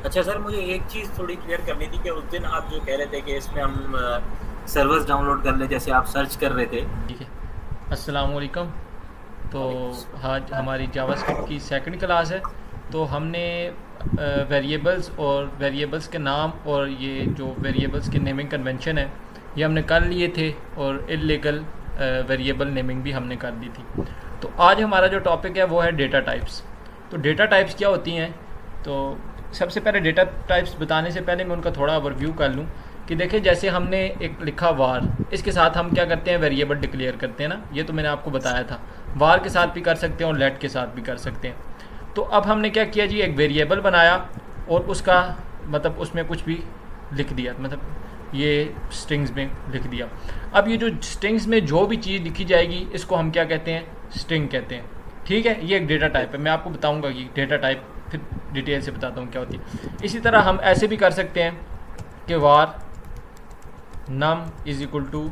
अच्छा सर, मुझे एक चीज़ थोड़ी क्लियर करनी थी कि उस दिन आप जो कह रहे थे कि इसमें हम सर्वर्स डाउनलोड कर लें, जैसे आप सर्च कर रहे थे। ठीक है। अस्सलाम वालेकुम। तो वालेकुम अस्सलाम। आज हमारी जावास्क्रिप्ट की सेकंड क्लास है। तो हमने वेरिएबल्स और वेरिएबल्स के नाम और ये जो वेरिएबल्स के नेमिंग कन्वेंशन है ये हमने कर लिए थे, और इलीगल वेरिएबल नेमिंग भी हमने कर दी थी। तो आज हमारा जो टॉपिक है वो है डेटा टाइप्स। तो डेटा टाइप्स क्या होती हैं? तो सबसे पहले डेटा टाइप्स बताने से पहले मैं उनका थोड़ा ओवरव्यू कर लूँ कि देखिए, जैसे हमने एक लिखा वार, इसके साथ हम क्या करते हैं, वेरिएबल डिक्लेयर करते हैं ना। ये तो मैंने आपको बताया था। वार के साथ जी। भी कर सकते हैं और लेट के साथ भी कर सकते हैं। तो अब हमने क्या किया जी, एक वेरिएबल बनाया और उसका मतलब उसमें कुछ भी लिख दिया, मतलब ये स्ट्रिंग्स में लिख दिया। अब ये जो स्ट्रिंग्स में जो भी चीज़ लिखी जाएगी इसको हम क्या कहते हैं, स्ट्रिंग कहते हैं। ठीक है, ये एक डेटा टाइप है। मैं आपको बताऊंगा कि डेटा टाइप फिर डिटेल से बताता हूँ क्या होती है। इसी तरह हम ऐसे भी कर सकते हैं कि वार नम इज इक्वल टू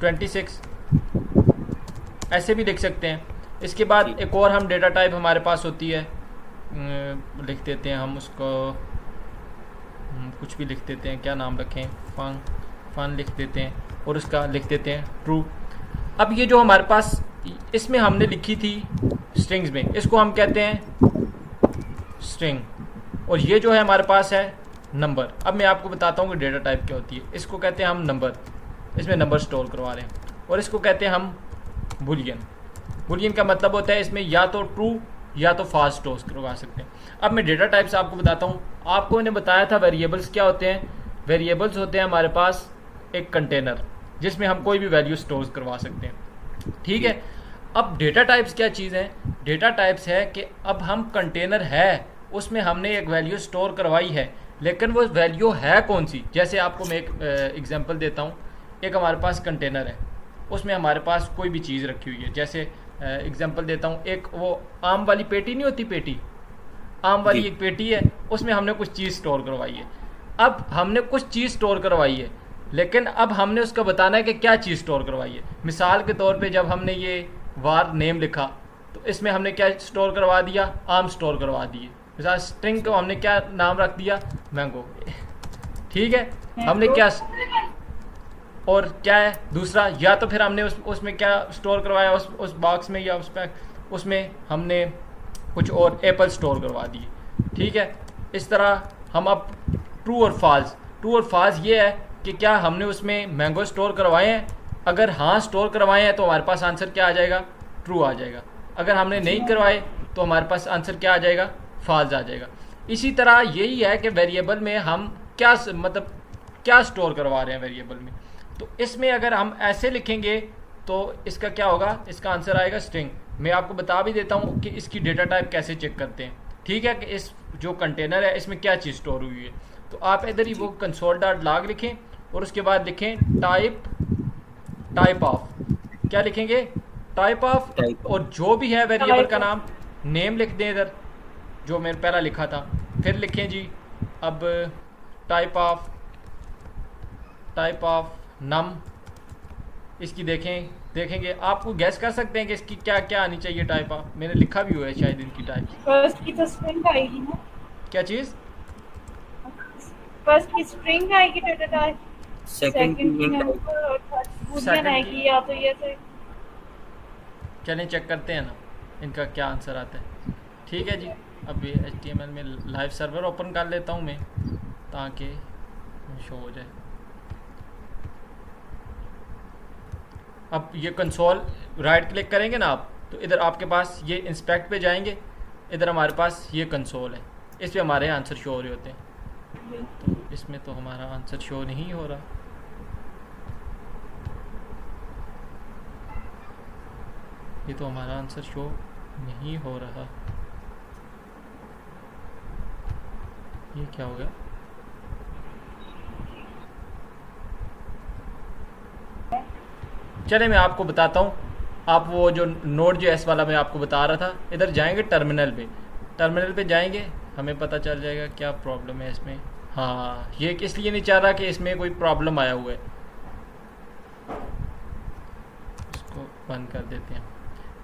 26, ऐसे भी लिख सकते हैं। इसके बाद जी। एक और हम डेटा टाइप हमारे पास होती है, लिख देते हैं हम उसको, कुछ भी लिख देते हैं, क्या नाम रखें, फन फन लिख देते हैं और उसका लिख देते हैं ट्रू। अब ये जो हमारे पास इसमें हमने लिखी थी स्ट्रिंग्स में, इसको हम कहते हैं स्ट्रिंग, और ये जो है हमारे पास है नंबर। अब मैं आपको बताता हूँ कि डेटा टाइप क्या होती है। इसको कहते हैं हम नंबर, इसमें नंबर स्टोर करवा रहे हैं, और इसको कहते हैं हम बुलियन। बुलियन का मतलब होता है इसमें या तो ट्रू या तो फास्ट स्टोर करवा सकते हैं। अब मैं डेटा टाइप्स आपको बताता हूँ। आपको मैंने बताया था वेरिएबल्स क्या होते हैं। वेरिएबल्स होते हैं हमारे पास एक कंटेनर जिसमें हम कोई भी वैल्यू स्टोर करवा सकते हैं। ठीक जी। है। अब डेटा टाइप्स क्या चीज़ है? डेटा टाइप्स है कि अब हम कंटेनर है उसमें हमने एक वैल्यू स्टोर करवाई है, लेकिन वो वैल्यू है कौन सी। जैसे आपको मैं एक एग्जांपल देता हूँ। एक हमारे पास कंटेनर है, उसमें हमारे पास कोई भी चीज़ रखी हुई है। जैसे एग्जांपल देता हूँ, एक वो आम वाली पेटी नहीं होती, पेटी, आम वाली जी। एक पेटी है, उसमें हमने कुछ चीज़ स्टोर करवाई है। अब हमने कुछ चीज़ स्टोर करवाई है, लेकिन अब हमने उसका बताना है कि क्या चीज़ स्टोर करवाई है। मिसाल के तौर पे जब हमने ये वार नेम लिखा तो इसमें हमने क्या स्टोर करवा दिया, आम स्टोर करवा दिए। मिसाल स्ट्रिंग को हमने क्या नाम रख दिया, मैंगो। ठीक है। हमने क्या, और क्या है दूसरा, या तो फिर हमने उसमें क्या स्टोर करवाया, उस बॉक्स में या उसमें हमने कुछ और एप्पल स्टोर करवा दिए। ठीक है। इस तरह हम अब ट्रू और फॉल्स ये है कि क्या हमने उसमें मैंगो स्टोर करवाए हैं। अगर हाँ स्टोर करवाए हैं तो हमारे पास आंसर क्या आ जाएगा, ट्रू आ जाएगा। अगर हमने नहीं करवाए तो हमारे पास आंसर क्या आ जाएगा, फॉल्स आ जाएगा। इसी तरह यही है कि वेरिएबल में हम क्या मतलब क्या स्टोर करवा रहे हैं वेरिएबल में। तो इसमें अगर हम ऐसे लिखेंगे तो इसका क्या होगा, इसका आंसर आएगा स्ट्रिंग। मैं आपको बता भी देता हूँ कि इसकी डेटा टाइप कैसे चेक करते हैं। ठीक है, कि इस जो कंटेनर है इसमें क्या चीज़ स्टोर हुई है। तो आप इधर ही वो जी। कंसोल डॉट लॉग लिखें और उसके बाद लिखें टाइप, टाइप ऑफ, क्या लिखेंगे, टाइप ऑफ। टाइप। और जो भी है वेरिएबल का नाम, नेम लिख दें इधर, जो मैंने पहला लिखा था। फिर लिखें जी अब टाइप ऑफ, टाइप ऑफ नम। इसकी देखेंगे, आपको गैस कर सकते हैं कि इसकी क्या क्या आनी चाहिए टाइप ऑफ। मैंने लिखा भी हुआ है शायद इनकी टाइप। फर्स्ट की तो स्ट्रिंग आएगी ना। क्या चीज़? फर्स्ट की स्ट्रिंग आएगी डेटा टाइप, सेकंड की सेकंड की नेम टाइप। नंबर और थर्ड बूलियन सेकंड की, आएगी, या तो ये तो। चलें चेक करते हैं ना इनका क्या आंसर आता है। ठीक है जी। अब ये HTML में लाइव सर्वर ओपन कर लेता हूँ मैं, ताकि शो हो जाए। अब ये कंसोल राइट क्लिक करेंगे ना आप, तो इधर आपके पास ये इंस्पेक्ट पे जाएंगे। इधर हमारे पास ये कंसोल है, इस पे हमारे आंसर शो हो रहे होते हैं। तो इसमें तो हमारा आंसर शो नहीं हो रहा। ये तो हमारा आंसर शो नहीं हो रहा। ये क्या हो गया? चले मैं आपको बताता हूँ। आप वो जो नोड जो एस वाला मैं आपको बता रहा था, इधर जाएंगे टर्मिनल पे, टर्मिनल पे जाएंगे, हमें पता चल जाएगा क्या प्रॉब्लम है इसमें। हाँ, ये इसलिए नहीं चाह रहा कि इसमें कोई प्रॉब्लम आया हुआ है। इसको बंद कर देते हैं।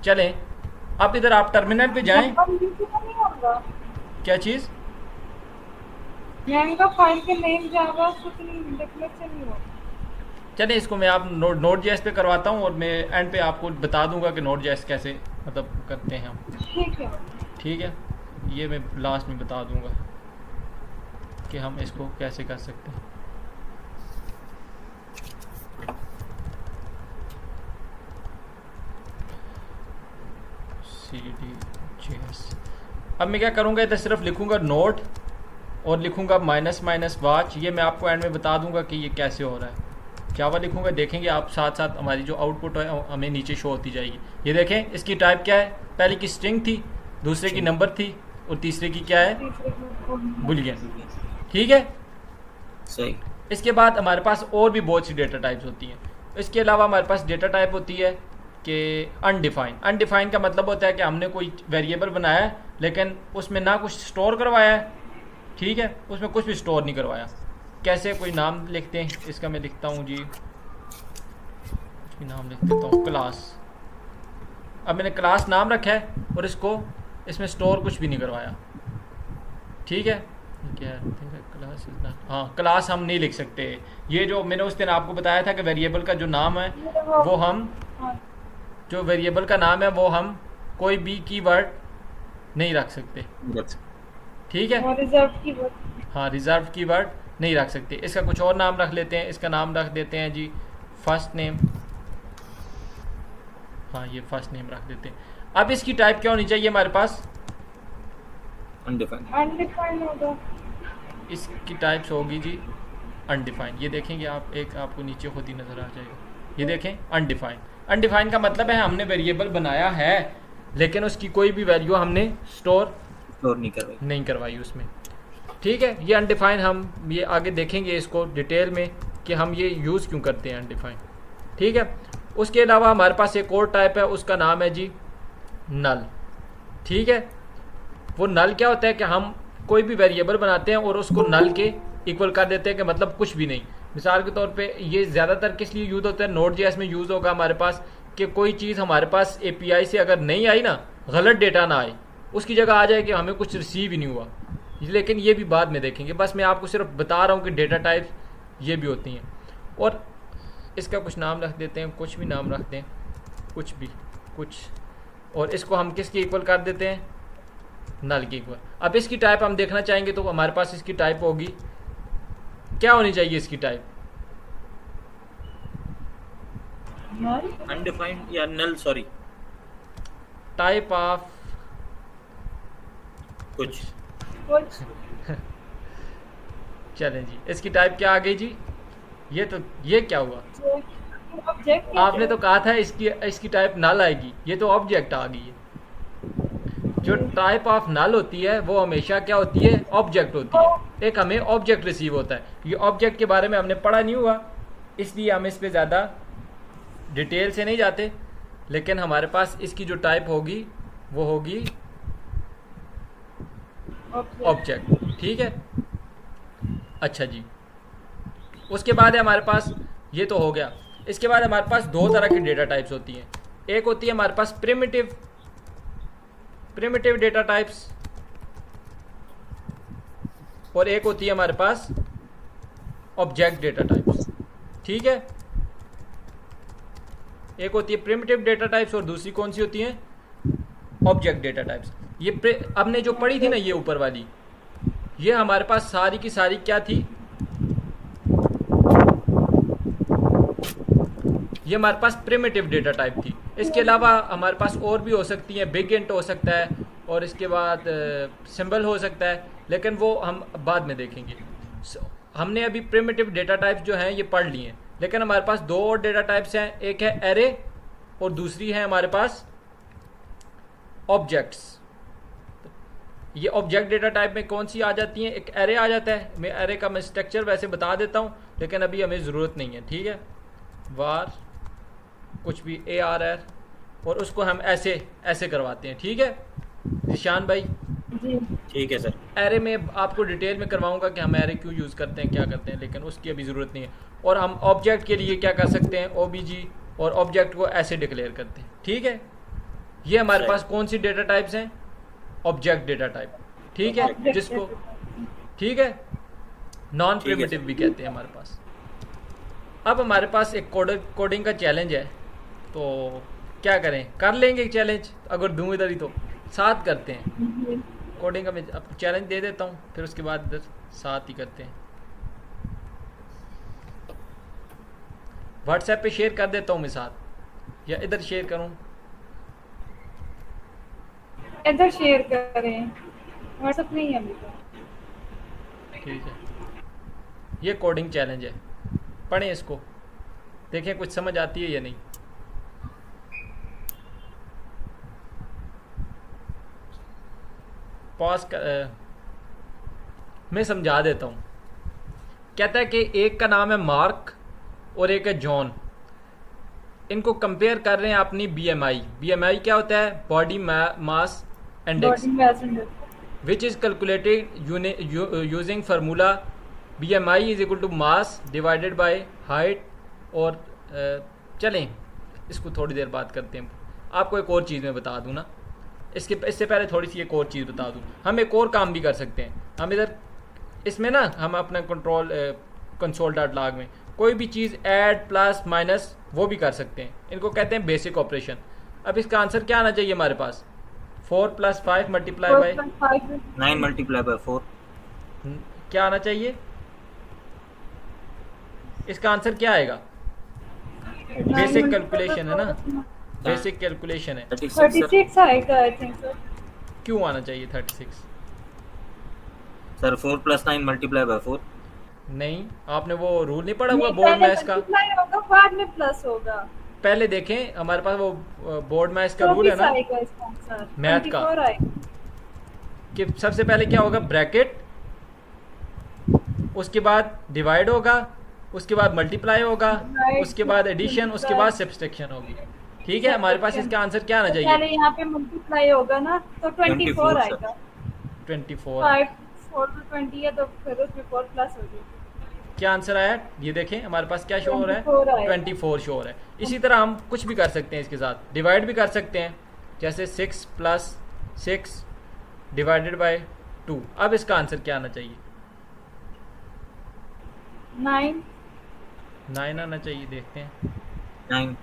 चलें, अब इधर आप टर्मिनल पे जाएं। नंबर यूज नहीं होगा। क्या चीज़? मैंने कहा फाइल के नेम जावा कुछ नहीं लिखने से नहीं होगा। चलिए इसको मैं आप नोट जेएस पे करवाता हूँ और मैं एंड पे आपको बता दूंगा कि नोट जेएस कैसे मतलब करते हैं हम। ठीक है। ठीक है, ये मैं लास्ट में बता दूंगा कि हम इसको कैसे कर सकते हैं। CDJS। अब मैं क्या करूँगा, इधर सिर्फ लिखूँगा नोट और लिखूँगा माइनस माइनस वाच। ये मैं आपको एंड में बता दूंगा कि ये कैसे हो रहा है। जावा लिखूँगा, देखेंगे आप साथ साथ हमारी जो आउटपुट है हमें नीचे शो होती जाएगी। ये देखें इसकी टाइप क्या है, पहले की स्ट्रिंग थी, दूसरे की नंबर थी और तीसरे की क्या है, बुलियन। ठीक है, सही। इसके बाद हमारे पास और भी बहुत सी डेटा टाइप्स होती हैं। इसके अलावा हमारे पास डेटा टाइप होती है कि अनडिफाइंड। अनडिफाइंड का मतलब होता है कि हमने कोई वेरिएबल बनाया है लेकिन उसमें ना कुछ स्टोर करवाया है, ठीक है, उसमें कुछ भी स्टोर नहीं करवाया। कैसे, कोई नाम लिखते हैं, इसका मैं लिखता हूँ जी, नाम लिख देता हूँ क्लास। अब मैंने क्लास नाम रखा है और इसको इसमें स्टोर कुछ भी नहीं करवाया। ठीक है, क्या है क्लास? हाँ, क्लास हम नहीं लिख सकते। ये जो मैंने उस दिन आपको बताया था कि वेरिएबल का जो नाम है वो हम, जो वेरिएबल का नाम है वो हम कोई भी कीवर्ड नहीं रख सकते। ठीक है, रिजर्व कीवर्ड। हाँ, रिजर्व कीवर्ड नहीं रख सकते। इसका कुछ और नाम रख लेते हैं। इसका नाम रख देते हैं जी फर्स्ट नेम। हाँ, ये फर्स्ट नेम रख देते हैं। अब इसकी टाइप क्या होनी चाहिए हमारे पास? अनडिफाइंड होगा। इसकी टाइप्स होगी जी अनडिफाइंड। ये देखेंगे आप, एक आपको नीचे होती नज़र आ जाएगा। ये देखें अनडिफाइंड। अनडिफाइंड का मतलब है हमने वेरिएबल बनाया है लेकिन उसकी कोई भी वैल्यू हमने स्टोर नहीं करवाई उसमें। ठीक है, ये अनडिफाइंड हम ये आगे देखेंगे इसको डिटेल में कि हम ये यूज़ क्यों करते हैं अनडिफाइंड। ठीक है, उसके अलावा हमारे पास एक और टाइप है, उसका नाम है जी नल। ठीक है, वो नल क्या होता है कि हम कोई भी वेरिएबल बनाते हैं और उसको नल के इक्वल कर देते हैं कि मतलब कुछ भी नहीं। मिसाल के तौर पे ये ज़्यादातर किस लिए यूज़ होता है, नोड जेएस में यूज़ होगा हमारे पास कि कोई चीज़ हमारे पास एपीआई से अगर नहीं आई ना, गलत डेटा ना आए, उसकी जगह आ जाए कि हमें कुछ रिसीव ही नहीं हुआ। लेकिन ये भी बाद में देखेंगे, बस मैं आपको सिर्फ बता रहा हूँ कि डेटा टाइप्स ये भी होती हैं। और इसका कुछ नाम रख देते हैं, कुछ भी नाम रख दें, कुछ भी कुछ, और इसको हम किसके इक्वल कर देते हैं, नल के इक्वल। अब इसकी टाइप हम देखना चाहेंगे तो हमारे पास इसकी टाइप होगी, क्या होनी चाहिए इसकी टाइप? अनडिफाइंड या नल, सॉरी, टाइप ऑफ कुछ। चलें जी, इसकी टाइप क्या आ गई जी? ये क्या हुआ? ऑब्जेक्ट। आपने तो कहा था इसकी टाइप नल आएगी, ये तो ऑब्जेक्ट आ गई है। जो टाइप ऑफ नल होती है वो हमेशा क्या होती है, ऑब्जेक्ट होती है। एक हमें ऑब्जेक्ट रिसीव होता है। ये ऑब्जेक्ट के बारे में हमने पढ़ा नहीं हुआ इसलिए हम इस पे ज़्यादा डिटेल से नहीं जाते, लेकिन हमारे पास इसकी जो टाइप होगी वो होगी ऑब्जेक्ट। ठीक है, अच्छा जी, उसके बाद है हमारे पास, ये तो हो गया। इसके बाद हमारे पास दो तरह की डेटा टाइप्स होती हैं। एक होती है हमारे पास प्रिमिटिव डेटा टाइप्स और एक होती है हमारे पास ऑब्जेक्ट डेटा टाइप्स। ठीक है, एक होती है प्रिमिटिव डेटा टाइप्स और दूसरी कौन सी होती है, ऑब्जेक्ट डेटा टाइप्स। ये हमने जो पढ़ी थी ना, ये ऊपर वाली, ये हमारे पास सारी की सारी क्या थी, ये हमारे पास प्रिमिटिव डेटा टाइप थी। इसके अलावा हमारे पास और भी हो सकती हैं, बिग इंट हो सकता है और इसके बाद सिंबल हो सकता है, लेकिन वो हम बाद में देखेंगे। हमने अभी प्रिमिटिव डेटा टाइप्स जो हैं ये पढ़ लिए हैं, लेकिन हमारे पास दो और डेटा टाइप्स हैं, एक है एरे और दूसरी है हमारे पास ऑब्जेक्ट्स। ये ऑब्जेक्ट डेटा टाइप में कौन सी आ जाती हैं, एक एरे आ जाता है। मैं एरे का मैं स्ट्रक्चर वैसे बता देता हूँ लेकिन अभी हमें ज़रूरत नहीं है। ठीक है, वार कुछ भी ARR और उसको हम ऐसे ऐसे करवाते हैं। ठीक है निशान भाई? ठीक है सर। एरे में आपको डिटेल में करवाऊंगा कि हम एरे क्यों यूज़ करते हैं, क्या करते हैं, लेकिन उसकी अभी ज़रूरत नहीं है। और हम ऑब्जेक्ट के लिए क्या कर सकते हैं, OBJ, और ऑब्जेक्ट को ऐसे डिक्लेयर करते हैं। ठीक है, ये हमारे पास कौन सी डेटा टाइप्स हैं, ऑब्जेक्ट डेटा टाइप। ठीक है, जिसको ठीक है नॉन ठीक है प्रिमिटिव सर। भी कहते हैं हमारे पास। अब हमारे पास एक कोडिंग का चैलेंज है, तो क्या करें, कर लेंगे चैलेंज, अगर दूँ इधर ही तो साथ करते हैं। कोडिंग का मैं अब चैलेंज दे देता हूँ, फिर उसके बाद इधर साथ ही करते हैं। व्हाट्सएप पे शेयर कर देता हूँ मैं साथ, या इधर शेयर करूँ? इधर शेयर करें, व्हाट्सएप नहीं है अभी तो। ठीक है, ये कोडिंग चैलेंज है, पढ़ें इसको, देखें कुछ समझ आती है या नहीं। पॉज कर, मैं समझा देता हूँ। कहता है कि एक का नाम है मार्क और एक है जॉन, इनको कंपेयर कर रहे हैं अपनी बीएमआई। बीएमआई क्या होता है? Body mass index, body mass index. which is calculated using formula BMI is equal to mass divided by height। और चलें इसको थोड़ी देर बात करते हैं। आपको एक और चीज़ मैं बता दूं ना, इससे पहले थोड़ी सी एक और चीज़ बता दूं। हम एक और काम भी कर सकते हैं। हम इधर इसमें ना हम अपना कंसोल डॉट लॉग में कोई भी चीज़ ऐड प्लस माइनस वो भी कर सकते हैं। इनको कहते हैं बेसिक ऑपरेशन। अब इसका आंसर क्या आना चाहिए हमारे पास? 4 + 5 मल्टीप्लाई बाई 9 मल्टीप्लाई बाय 4। क्या आना चाहिए? इसका आंसर क्या आएगा? बेसिक कैलकुलेशन है ना, बेसिक कैलकुलेशन है। 36 आएगा आई थिंक सर। क्यों आना चाहिए 36? Sir 4 + 9 multiply by 4। नहीं, आपने वो रूल नहीं पढ़ा हुआ नहीं, बोर्ड पहले मैथ्स का? मल्टीप्लाई होगा बाद में प्लस होगा। पहले देखें, हमारे पास वो बोर्ड मैथ्स का रूल है 24 ना आएगा इसका आंसर, मैथ का। 24 आएगा। कि सबसे पहले क्या होगा? ब्रैकेट, उसके बाद डिवाइड होगा, उसके बाद मल्टीप्लाई होगा, उसके बाद एडिशन, उसके बाद सब्सट्रैक्शन होगी। ठीक है, हमारे पास इसका आंसर क्या आना तो चाहिए? पहले यहाँ पे मल्टीप्लाई होगा ना तो 24 24 आएगा। 24। 5 4 to 20 है तो फिर उसमें 4 प्लस हो जाएगी। क्या आंसर आया? ये देखें हमारे पास क्या शो हो रहा 24 है? आएगा। 24 शो हो रहा है। इसी तरह हम कुछ भी कर सकते हैं इसके साथ, डिवाइड भी कर सकते हैं, जैसे 6 + 6 डिवाइडेड बाय 2। अब इसका आंसर क्या आना चाहिए? 9 आना चाहिए। देखते हैं 9।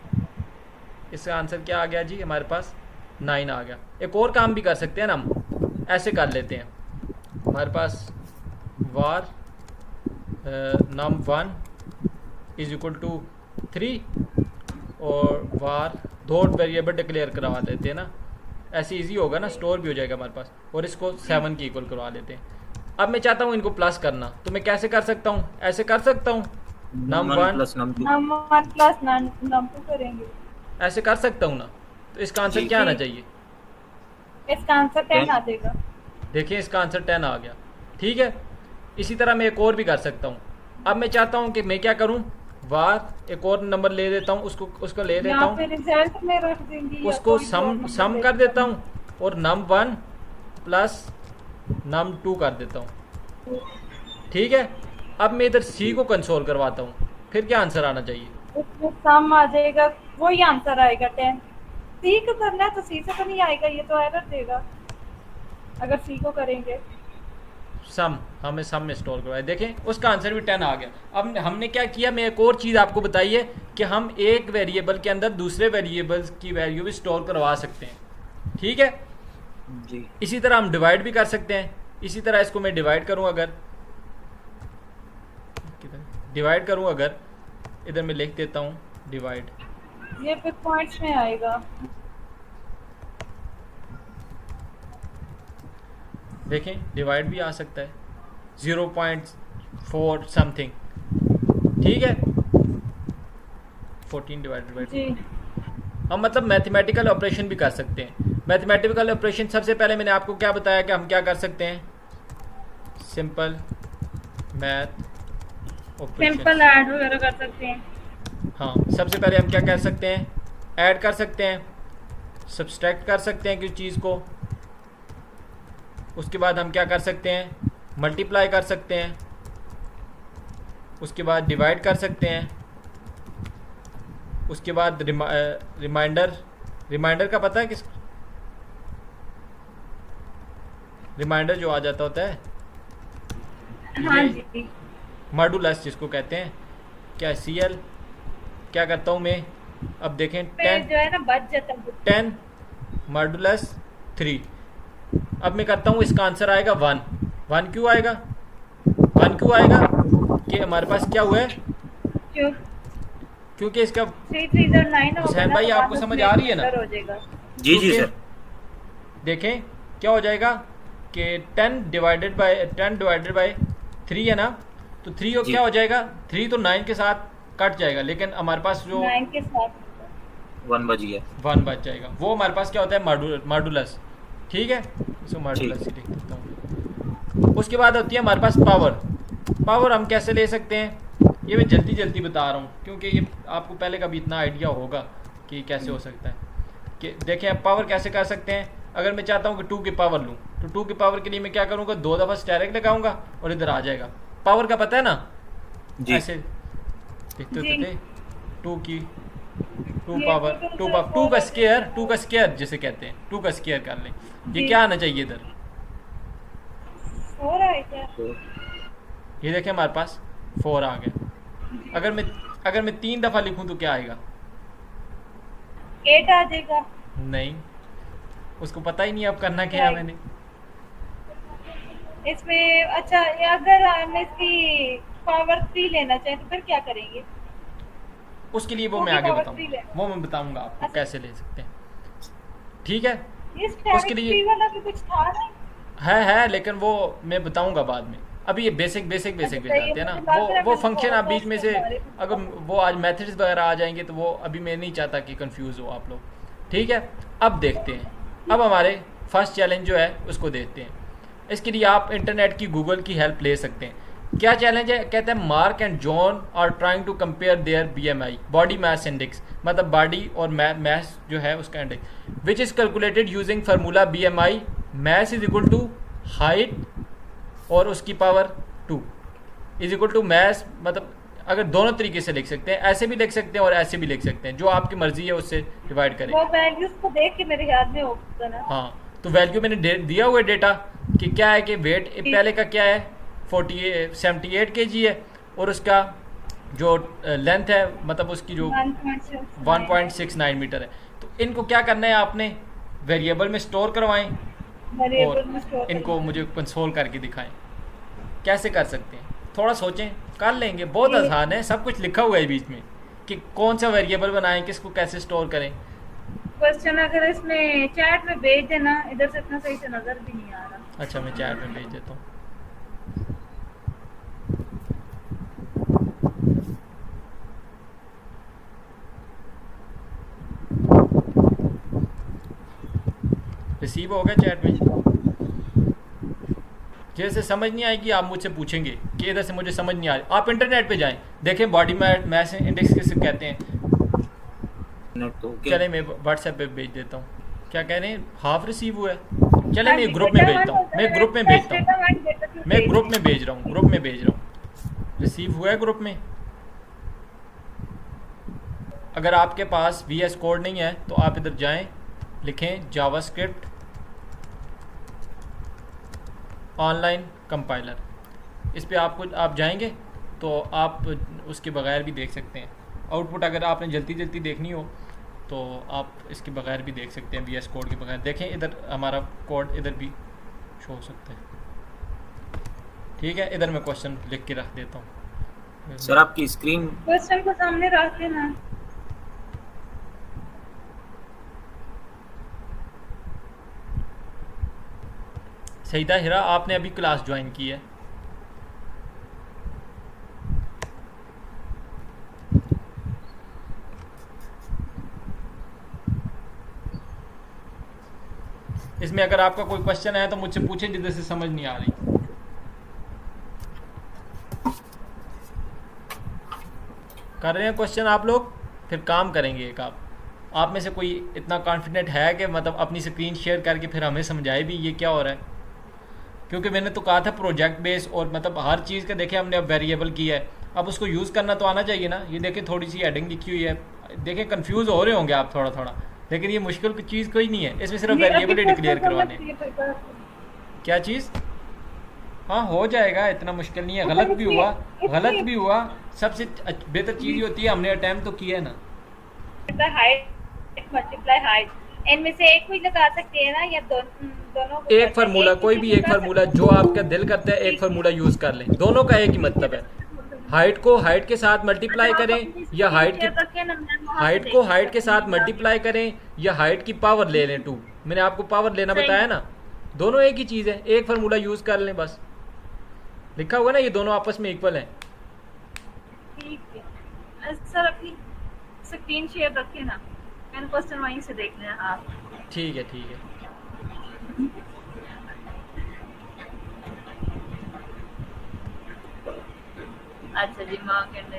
इसका आंसर क्या आ गया जी? हमारे पास 9 आ गया। एक और काम भी कर सकते हैं ना, हम ऐसे कर लेते हैं। हमारे पास var num1 is equal to 3 और var दो वेरिएबल डिक्लेयर करवा लेते हैं ना, ऐसे इजी होगा ना, स्टोर भी हो जाएगा हमारे पास। और इसको 7 की इक्वल करवा लेते हैं। अब मैं चाहता हूँ इनको प्लस करना, तो मैं कैसे कर सकता हूँ? ऐसे कर सकता हूँ, num1 + num2। नम 1 प्लस नम 2 करेंगे। ऐसे कर सकता हूँ ना। तो इसका आंसर जी, क्या आना जी। चाहिए? इसका आंसर 10 आ जाएगा। देखिए इसका आंसर 10 आ गया। ठीक है, इसी तरह मैं एक और भी कर सकता हूँ। अब मैं चाहता हूँ कि मैं क्या करूँ, var एक और नंबर ले देता हूँ, उसको ले देता यहाँ पे हूँ, रिजल्ट में रख देंगे या उसको कोई और नंबर सम ले कर देता हूँ और num1 + num2 कर देता हूँ। ठीक है, अब मैं इधर c को कंसोल करवाता हूँ, फिर क्या आंसर आना चाहिए? उसमें सम आ जाएगा, वही आंसर आएगा 10। सी को करना है तो सी से तो नहीं आएगा, ये तो एरर देगा अगर सी को करेंगे। सम, हमें सम में स्टोर करवाए, देखें उसका आंसर भी 10 आ गया। अब हमने क्या किया, मैं एक और चीज़ आपको बताई है कि हम एक वेरिएबल के अंदर दूसरे वेरिएबल्स की वैल्यू भी स्टोर करवा सकते हैं। ठीक है, जी। इसी तरह हम डिवाइड भी कर सकते हैं। इसी तरह इसको मैं डिवाइड करूं, अगर डिवाइड करूं, अगर इधर मैं लिख देता हूं डिवाइड, ये फिर पॉइंट्स में आएगा। देखें डिवाइड भी आ सकता है 0.4 समथिंग। ठीक है, 14 डिवाइडेड बाई 2। जी हम मतलब मैथमेटिकल ऑपरेशन भी कर सकते हैं। मैथमेटिकल ऑपरेशन सबसे पहले मैंने आपको क्या बताया कि हम क्या कर सकते हैं, simple math operation. Simple add वगैरह कर सकते हैं। हाँ, सबसे पहले हम क्या कर सकते हैं, ऐड कर सकते हैं, सब्सट्रैक्ट कर सकते हैं किसी चीज़ को। उसके बाद हम क्या कर सकते हैं, मल्टीप्लाई कर सकते हैं। उसके बाद डिवाइड कर सकते हैं। उसके बाद रिमाइंडर का पता है किस, रिमाइंडर जो आ जाता होता है, हाँ ये जी। मॉडुलस जिसको कहते हैं। क्या CL क्या करता हूँ मैं, अब देखें पे 10 जो है ना बच जाता है। 10 मॉडुलस 3। अब मैं करता हूँ, इसका आंसर आएगा 1। 1 क्यों आएगा, 1 क्यों आएगा कि हमारे पास क्या हुआ है, क्यों? क्योंकि इसका 3 3 और 9 होगा हुसैन ना, भाई तो आपको वापस समझ में आ रही है ना? अंदर हो जाएगा। जी जी क्योंकि सर। देखें क्या हो जाएगा कि 10 डिवाइडेड बाय 3 है ना, तो 3 और जी। क्या हो जाएगा, 3 तो 9 के साथ कट जाएगा, लेकिन हमारे पास जो 9 के साथ 1 बज गया। 1 बच जाएगा, वो हमारे पास क्या होता है, मॉडुलस। ठीक है, इसको मॉडुलस ही ठीक। लिख देता हूँ। उसके बाद होती है हमारे पास पावर। पावर हम कैसे ले सकते हैं, ये मैं जल्दी जल्दी बता रहा हूँ क्योंकि ये आपको पहले का भी इतना आइडिया होगा कि कैसे हो सकता है। कि देखें अब पावर कैसे कर सकते हैं। अगर मैं चाहता हूँ कि 2 की पावर लूँ, तो 2 की पावर के लिए मैं क्या करूँगा, 2 दफ़ा स्टेरिक लगाऊंगा और इधर आ जाएगा। पावर का पता है ना, जी। ऐसे देखते जी। थे 2 की 2 ये पावर तो 2 सर पावर 2 का four स्केयर, 2 का स्केयर जिसे कहते हैं, 2 का स्केयर कर लें। ये जी। क्या आना चाहिए इधर, हो रहा है क्या? तो ये देखें हमारे पास 4 आ गया। अगर मैं 3 दफ़ा लिखूं तो क्या आएगा, 8 आ जाएगा। नहीं, उसको पता ही नहीं अब करना क्या है मैंने। इसमें अच्छा, ये अगर हम इसकी पावर 3 लेना चाहें तो फिर क्या करेंगे? उसके लिए वो 2 मैं की आगे पावर बताऊंगा, 3 लेना। वो मैं बताऊंगा आपको अच्छा। कैसे ले सकते हैं। ठीक है, ये उसके स्टेरिक लिए 3 वाला भी कुछ था नहीं? है लेकिन वो मैं बताऊंगा बाद में। अभी ये बेसिक अच्छा, पे ये जाते हैं ना, मुझे बात करना वो है, फंक्शन आप तो बीच में से, उसके बारे में अगर वो आज मेथड्स वगैरह आ जाएंगे तो वो अभी मैं नहीं चाहता कि कंफ्यूज हो आप लोग। ठीक है, अब देखते हैं, अब हमारे फर्स्ट चैलेंज जो है उसको देखते हैं। इसके लिए आप इंटरनेट की, गूगल की हेल्प ले सकते हैं। क्या चैलेंज है, कहते हैं Mark and John are trying to compare their BMI, body mass index, मतलब बॉडी और मास जो है उसका index, which is calculated using formula BMI mass is equal to height और उसकी power 2 is equal to mass. मतलब अगर दोनों तरीके से लिख सकते हैं, ऐसे भी लिख सकते हैं और ऐसे भी लिख सकते हैं, जो आपकी मर्जी है उससे डिवाइड करें। वो वैल्यूज को देख के मेरे याद में होगा ना। हाँ, तो वैल्यू मैंने दिया हुआ डेटा कि क्या है कि वेट पहले का क्या है 78 kg है, और उसका जो लेंथ है मतलब उसकी जो 1.69 मीटर है। तो इनको क्या करना है, आपने वेरिएबल में स्टोर करवाएं वेरिएबल में और स्टोर इनको मुझे कंसोल करके दिखाएं कैसे कर सकते हैं। थोड़ा सोचें, कर लेंगे, बहुत आसान है, सब कुछ लिखा हुआ है बीच में कि कौन सा वेरिएबल बनाएं, किसको कैसे स्टोर करें। क्वेश्चन अगर इसमें चैट में भेज देना, इधर से इतना सही से नजर भी नहीं आ रहा। अच्छा, मैं चैट में भेज देता हूँ। रिसीव हो गया चैट में। जैसे समझ नहीं आएगी आप मुझसे पूछेंगे कि इधर से मुझे समझ नहीं आ रही, आप इंटरनेट पे जाएं, देखें बॉडी मास इंडेक्स किसे कहते हैं। तो चले मैं व्हाट्सएप पे भेज देता हूँ। क्या कह रहे हैं, हाफ रिसीव हुआ है। चले मैं ग्रुप में भेजता हूँ, मैं ग्रुप में भेज रहा हूँ, रिसीव हुआ है ग्रुप में। अगर आपके पास VS कोड नहीं है तो आप इधर जाएं, लिखें जावास्क्रिप्ट ऑनलाइन कंपाइलर, इस पे आप जाएंगे तो आप उसके बगैर भी देख सकते हैं आउटपुट। अगर आपने जल्दी जल्दी देखनी हो तो आप इसके बगैर भी देख सकते हैं, VS कोड के बगैर। देखें इधर हमारा कोड इधर भी शो हो सकता है। ठीक है, इधर मैं क्वेश्चन लिख के रख देता हूँ। सर आपकी स्क्रीन क्वेश्चन को सामने रख देना। सईदा हिरा, आपने अभी क्लास ज्वाइन की है। इसमें अगर आपका कोई क्वेश्चन है तो मुझसे पूछें जिधर से समझ नहीं आ रही। कर रहे हैं क्वेश्चन आप लोग, फिर काम करेंगे एक आप में से कोई इतना कॉन्फिडेंट है कि मतलब अपनी स्क्रीन शेयर करके फिर हमें समझाए भी ये क्या हो रहा है। क्योंकि मैंने तो कहा था प्रोजेक्ट बेस, और मतलब हर चीज़ का देखें हमने अब वेरिएबल किया है, अब उसको यूज़ करना तो आना चाहिए ना। ये देखें थोड़ी सी हेडिंग लिखी हुई है, देखें कंफ्यूज हो रहे होंगे आप थोड़ा थोड़ा, लेकिन ये मुश्किल चीज़ कोई नहीं है, इसमें सिर्फ वेरिएबल ही डिक्लेयर करवाने हैं। क्या चीज़? हाँ हो जाएगा, इतना मुश्किल नहीं है। गलत भी हुआ, गलत भी हुआ, सबसे बेहतर चीज़ ये होती है हमने अटैम्प्ट तो किया है ना। हाइट मल्टीप्लाई हाइट, इनमें से एक कोई लगा सकते हैं ना, या दोनों को एक फार्मूला, कोई भी एक फार्मूला जो आपका दिल करता है, एक फार्मूला यूज़ कर लें। दोनों का एक ही मतलब है, हाइट को हाइट के साथ मल्टीप्लाई करें या हाइट को हाइट के साथ मल्टीप्लाई करें या हाइट की पावर ले लें 2। मैंने आपको पावर लेना बताया ना, दोनों एक ही चीज़ है, एक फार्मूला यूज़ कर लें बस। लिखा हुआ ना ये दोनों आपस में इक्वल हैं। ठीक है सर, अपनी स्क्रीन शेयर रखें ना, मैंने क्वेश्चन वहीं से देखना है आप। ठीक है ठीक है। अच्छा जी, मार्क एंड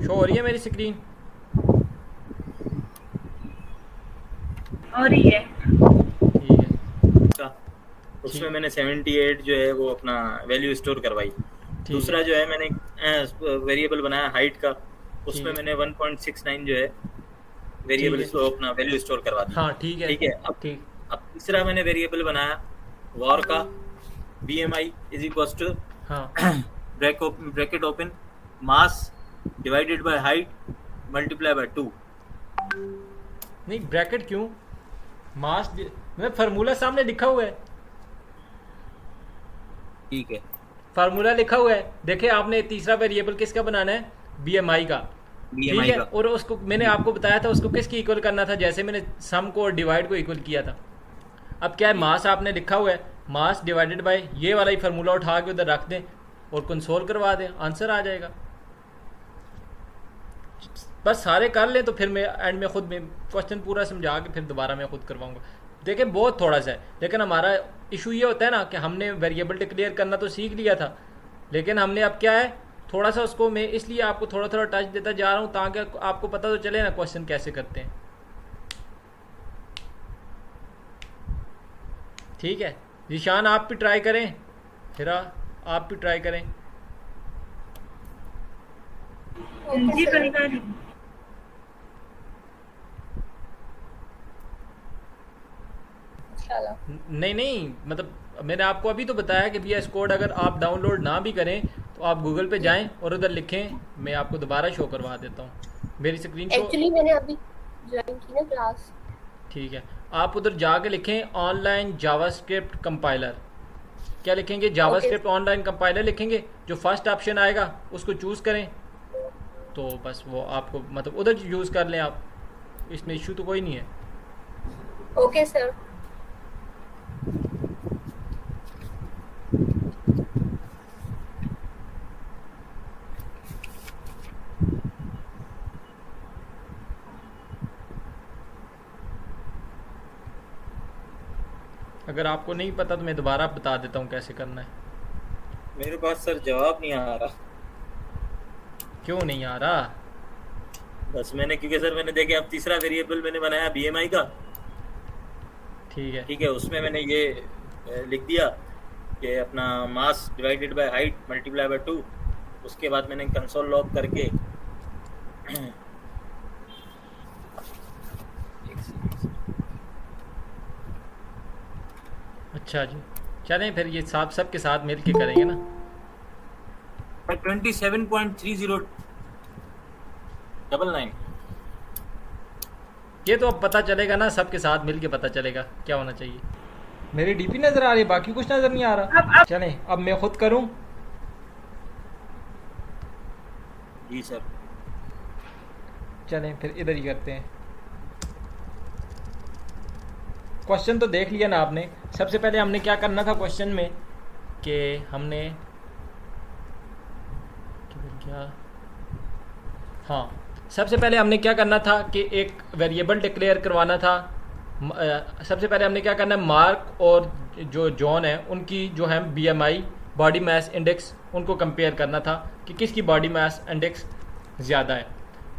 शो हो रही है मेरी स्क्रीन? और ही है। ठीक है। अच्छा, उसमें मैंने 78 जो है वो अपना वैल्यू स्टोर करवाई। दूसरा जो है मैंने वेरिएबल बनाया हाइट का, उसमें मैंने 1.69 जो है वेरिएबल अपना वैल्यू स्टोर करवा दी। हाँ ठीक है ठीक है। अब तीसरा मैंने वेरिएबल बनाया वॉर का, BMI is equals to bracket open mass divided by height multiply by 2। नहीं ब्रैकेट क्यों, मास मतलब फार्मूला सामने लिखा हुआ है। ठीक है, फार्मूला लिखा हुआ है, देखिए आपने तीसरा वेरिएबल किसका बनाना है, BMI का। ठीक है, और उसको मैंने आपको बताया था उसको किसकी इक्वल करना था, जैसे मैंने सम को और डिवाइड को इक्वल किया था। अब क्या है, मास आपने लिखा हुआ है, मास डिवाइडेड बाय ये वाला ही फार्मूला उठा के उधर रख दें और कंसोल करवा दें, आंसर आ जाएगा। बस सारे कर लें तो फिर मैं एंड में खुद में क्वेश्चन पूरा समझा के फिर दोबारा मैं खुद करवाऊंगा। देखिए बहुत थोड़ा सा है, लेकिन हमारा इशू ये होता है ना कि हमने वेरिएबल डिक्लेयर करना तो सीख लिया था, लेकिन हमने अब क्या है थोड़ा सा उसको, मैं इसलिए आपको थोड़ा थोड़ा टच देता जा रहा हूँ ताकि आपको पता तो चले ना क्वेश्चन कैसे करते हैं। ठीक है, निशान आप भी ट्राई करें, हिरा आप भी ट्राई करें। जी बनेगा। नहीं मतलब मैंने आपको अभी तो बताया कि VS कोड अगर आप डाउनलोड ना भी करें तो आप गूगल पे जाएं और उधर लिखें, मैं आपको दोबारा शो करवा देता हूँ मेरी स्क्रीन शो। एक्चुअली मैंने अभी ज्वाइन की ना क्लास। ठीक है, आप उधर जाके लिखें ऑनलाइन जावास्क्रिप्ट कंपाइलर। क्या लिखेंगे, जावास्क्रिप्ट ऑनलाइन कंपाइलर लिखेंगे, जो फर्स्ट ऑप्शन आएगा उसको चूज़ करें, तो बस वो आपको मतलब उधर यूज़ कर लें आप, इसमें इशू तो कोई नहीं है। Okay sir. अगर आपको नहीं पता तो मैं दोबारा बता देता हूँ कैसे करना है। मेरे पास सर जवाब नहीं आ रहा। क्यों नहीं आ रहा? बस मैंने, क्योंकि सर मैंने देखे अब तीसरा वेरिएबल मैंने बनाया BMI का। ठीक है, उसमें मैंने ये लिख दिया कि अपना mass divided by height multiply by 2। उसके बाद मैंने कंसोल लॉग करके अच्छा जी, चलें फिर ये साथ सब के साथ मिल के करेंगे ना। 27.3099 ये तो अब पता चलेगा ना, सबके साथ मिल के पता चलेगा क्या होना चाहिए। मेरी डीपी नज़र आ रही है, बाकी कुछ नज़र नहीं आ रहा। चलें अब मैं खुद करूं। जी सर। चलें फिर इधर ही करते हैं। क्वेश्चन तो देख लिया ना आपने। सबसे पहले हमने क्या करना था क्वेश्चन में कि हमने क्या, हाँ सबसे पहले हमने क्या करना था कि एक वेरिएबल डिक्लेयर करवाना था। सबसे पहले हमने क्या करना है, मार्क और जो जॉन है उनकी जो है BMI बॉडी मास इंडेक्स, उनको कंपेयर करना था कि किसकी बॉडी मास इंडेक्स ज़्यादा है।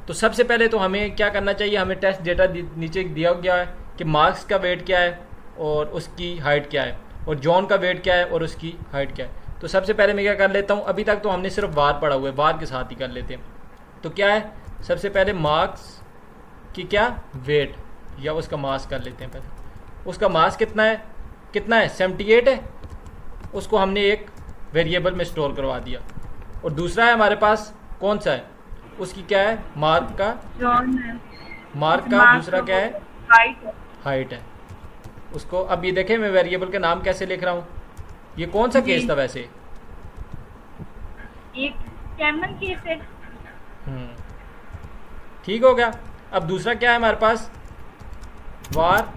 तो सबसे पहले तो हमें क्या करना चाहिए, हमें टेस्ट डेटा नीचे दिया गया है कि मार्क्स का वेट क्या है और उसकी हाइट क्या है। और जॉन का वेट क्या है और उसकी हाइट क्या है। तो सबसे पहले मैं क्या कर लेता हूँ, अभी तक तो हमने सिर्फ वार पढ़ा हुआ है, वार के साथ ही कर लेते हैं। तो क्या है, सबसे पहले मार्क्स की क्या वेट या उसका मास कर लेते हैं। पहले उसका मास कितना है 78 है, उसको हमने एक वेरिएबल में स्टोर करवा दिया। और दूसरा है हमारे पास कौन सा है, उसकी क्या है, मार्क का दूसरा क्या है, हाइट है उसको। अब ये देखें मैं वेरिएबल के नाम कैसे लिख रहा हूँ, ये कौन सा केस था वैसे, एक कैमन केस है। ठीक हो गया। अब दूसरा क्या है हमारे पास, वार,